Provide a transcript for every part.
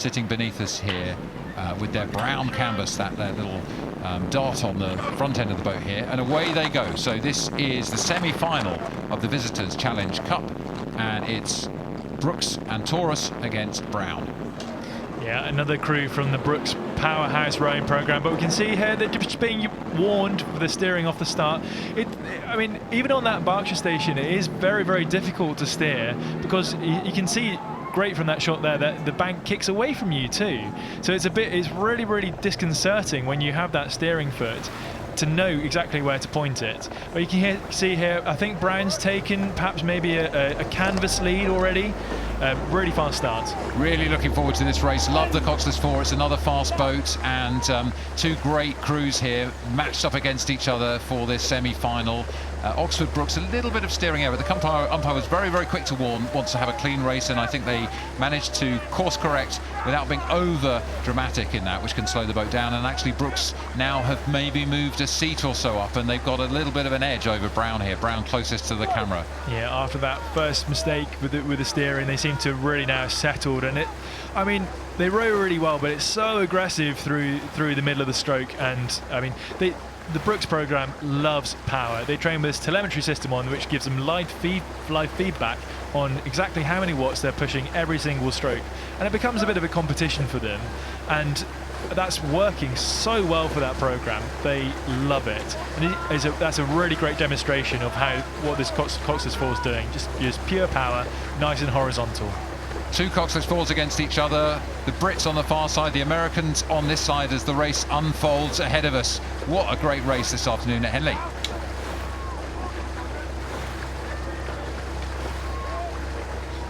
sitting beneath us here with their brown canvas, their little dart on the front end of the boat here, and away they go. So this is the semi-final of the Visitors Challenge Cup, and it's Brookes and Taurus against Brown. Yeah, another crew from the Brookes powerhouse rowing program, but we can see here they're just being warned for the steering off the start. I mean, even on that Berkshire station, it is very, very difficult to steer, because you can see great from that shot there that the bank kicks away from you too. So it's really, really disconcerting when you have that steering foot to know exactly where to point it. But you can see here, I think Brown's taken perhaps maybe a canvas lead already. Really fast start. Really looking forward to this race. Love the Coxless 4. It's another fast boat, and two great crews here matched up against each other for this semi-final. Oxford Brookes, a little bit of steering error. The umpire was very, very quick to warn, wants to have a clean race, and I think they managed to course correct without being over dramatic in that, which can slow the boat down. And actually Brookes now have maybe moved a seat or so up, and they've got a little bit of an edge over Brown here. Brown closest to the camera. Yeah, after that first mistake with the steering, they seem to really now settled, and I mean, they row really well, but it's so aggressive through the middle of the stroke. And I mean, the Brookes program loves power. They train with this telemetry system on, which gives them live feedback on exactly how many watts they're pushing every single stroke, and it becomes a bit of a competition for them, and that's working so well for that program. They love it, and that's a really great demonstration of what this Coxless 4 is doing. Just pure power, nice and horizontal. Two Coxless 4s against each other, the Brits on the far side, the Americans on this side as the race unfolds ahead of us. What a great race this afternoon at Henley.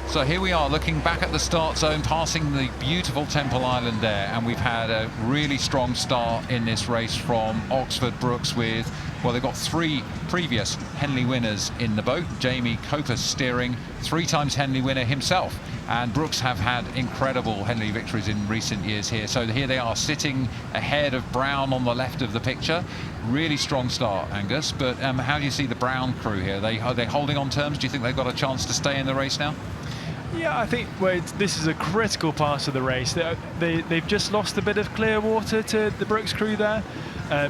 So here we are looking back at the start zone, passing the beautiful Temple Island there, and we've had a really strong start in this race from Oxford Brookes with, well, they've got three previous Henley winners in the boat. Jamie Copas steering, 3 times Henley winner himself, and Brookes have had incredible Henley victories in recent years here. So here they are sitting ahead of Brown on the left of the picture. Really strong start, Angus, but how do you see the Brown crew here? Are they holding on terms? Do you think they've got a chance to stay in the race now? Yeah, I think this is a critical part of the race. They've just lost a bit of clear water to the Brookes crew there,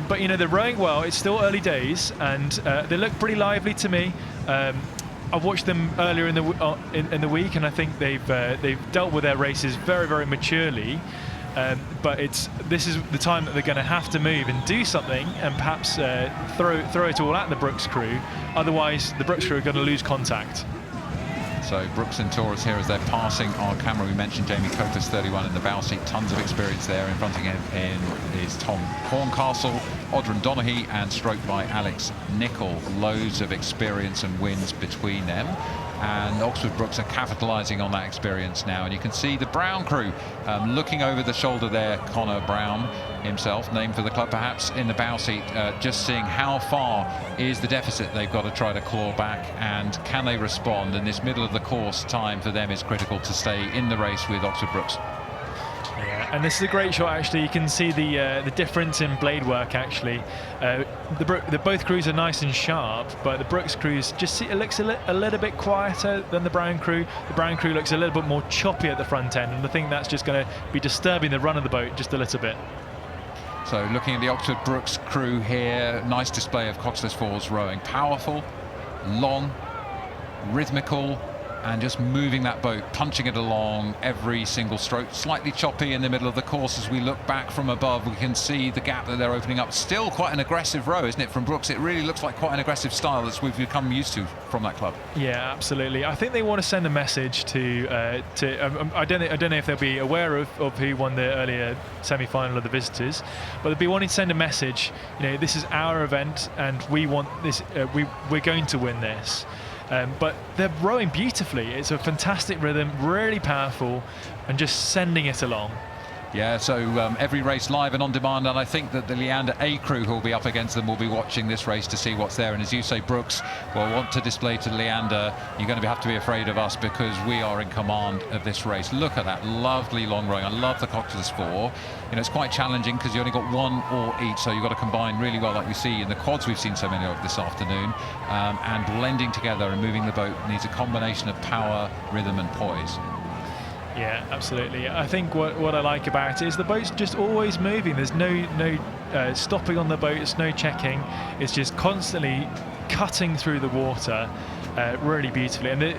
but you know, they're rowing well. It's still early days, and they look pretty lively to me. I've watched them earlier in the week, and I think they've dealt with their races very, very maturely. But this is the time that they're going to have to move and do something, and perhaps throw it all at the Brookes crew. Otherwise, the Brookes crew are going to lose contact. So Brookes and Taurus here as they're passing our camera. We mentioned Jamie Copas, 31 in the bow seat, tons of experience there. In front of him is Tom Horncastle, Audron Donaghy, and stroked by Alex Nichol. Loads of experience and wins between them. And Oxford Brookes are capitalising on that experience now. And you can see the Brown crew looking over the shoulder there. Connor Brown himself, named for the club perhaps, in the bow seat, just seeing how far is the deficit they've got to try to claw back, and can they respond. And this middle of the course time for them is critical to stay in the race with Oxford Brookes. Yeah, and this is a great shot actually. You can see the difference in blade work actually. Both crews are nice and sharp, but the Brookes crews it looks a little bit quieter than the Brown crew. The Brown crew looks a little bit more choppy at the front end, and I think that's just going to be disturbing the run of the boat just a little bit. So looking at the Oxford Brookes crew here, nice display of Coxless 4s rowing. Powerful, long, rhythmical, and just moving that boat, punching it along every single stroke. Slightly choppy in the middle of the course. As we look back from above, we can see the gap that they're opening up. Still quite an aggressive row, isn't it, from Brookes? It really looks like quite an aggressive style that we've become used to from that club. Yeah, absolutely. I think they want to send a message to I don't know if they'll be aware of who won the earlier semi-final of the Visitors, but they'll be wanting to send a message. You know, this is our event, and we want this. We're going to win this. But they're rowing beautifully. It's a fantastic rhythm, really powerful, and just sending it along. Yeah, so every race live and on demand, and I think that the Leander A crew who will be up against them will be watching this race to see what's there. And as you say, Brookes will want to display to Leander, you're going to have to be afraid of us because we are in command of this race. Look at that lovely long rowing. I love the Coxless 4. You know, it's quite challenging because you only got one oar each, so you've got to combine really well, like we see in the quads we've seen so many of this afternoon, and blending together and moving the boat needs a combination of power, rhythm and poise. Yeah, absolutely. I think what I like about it is the boat's just always moving. There's no stopping on the boat. There's no checking. It's just constantly cutting through the water really beautifully. And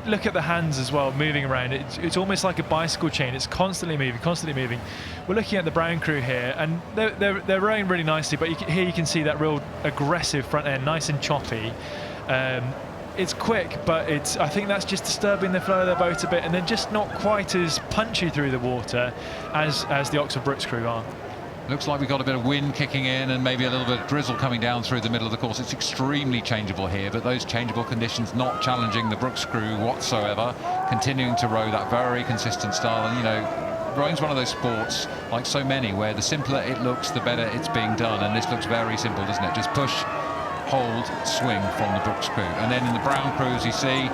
look at the hands as well, moving around. It's almost like a bicycle chain. It's constantly moving, constantly moving. We're looking at the Brown crew here, and they're rowing really nicely, but here you can see that real aggressive front end, nice and choppy. It's quick, but I think that's just disturbing the flow of the boat a bit, and they're just not quite as punchy through the water as the Oxford Brookes crew are. Looks like we've got a bit of wind kicking in and maybe a little bit of drizzle coming down through the middle of the course. It's extremely changeable here, but those changeable conditions not challenging the Brookes crew whatsoever, continuing to row that very consistent style. And, you know, rowing's one of those sports, like so many, where the simpler it looks, the better it's being done. And this looks very simple, doesn't it? Just push, hold, swing from the Brookes crew. And then in the Brown crew, as you see,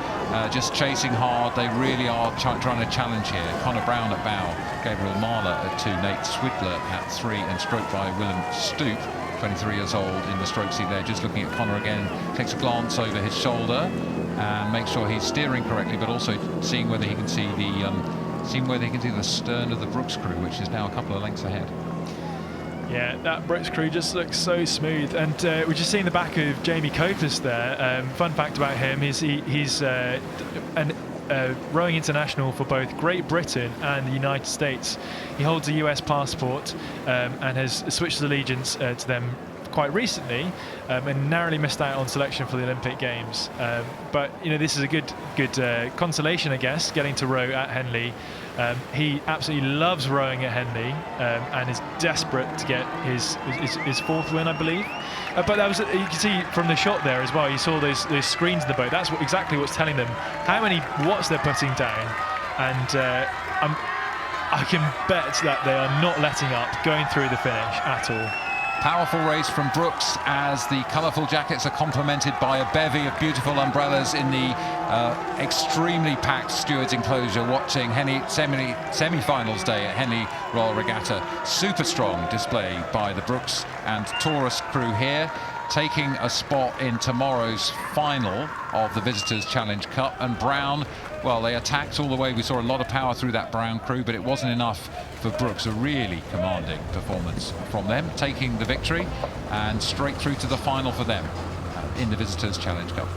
just chasing hard. They really are trying to challenge here. Connor Brown at bow, Gabriel Mahler at 2, Nate Swidler at 3, and stroked by Willem Stoop, 23 years old, in the stroke seat there. Just looking at Connor again, takes a glance over his shoulder and makes sure he's steering correctly, but also seeing whether he can see the stern of the Brookes crew, which is now a couple of lengths ahead. Yeah, that Brookes crew just looks so smooth, and we're just seeing the back of Jamie Copas there. Fun fact about him is he's a rowing international for both Great Britain and the United States. He holds a US passport and has switched his allegiance to them quite recently, and narrowly missed out on selection for the Olympic Games. But you know, this is a good consolation, I guess, getting to row at Henley. He absolutely loves rowing at Henley and is desperate to get his fourth win, I believe. But that was, you can see from the shot there as well, you saw those screens in the boat. That's exactly what's telling them how many watts they're putting down, and I can bet that they are not letting up going through the finish at all. Powerful race from Brookes as the colourful jackets are complemented by a bevy of beautiful umbrellas in the extremely packed stewards enclosure watching Henley semi-finals day at Henley Royal Regatta. Super strong display by the Brookes and Taurus crew here, taking a spot in tomorrow's final of the Visitors Challenge Cup. And Brown, well, they attacked all the way. We saw a lot of power through that Brown crew, but it wasn't enough for Brookes. A really commanding performance from them, taking the victory and straight through to the final for them in the Visitors Challenge Cup.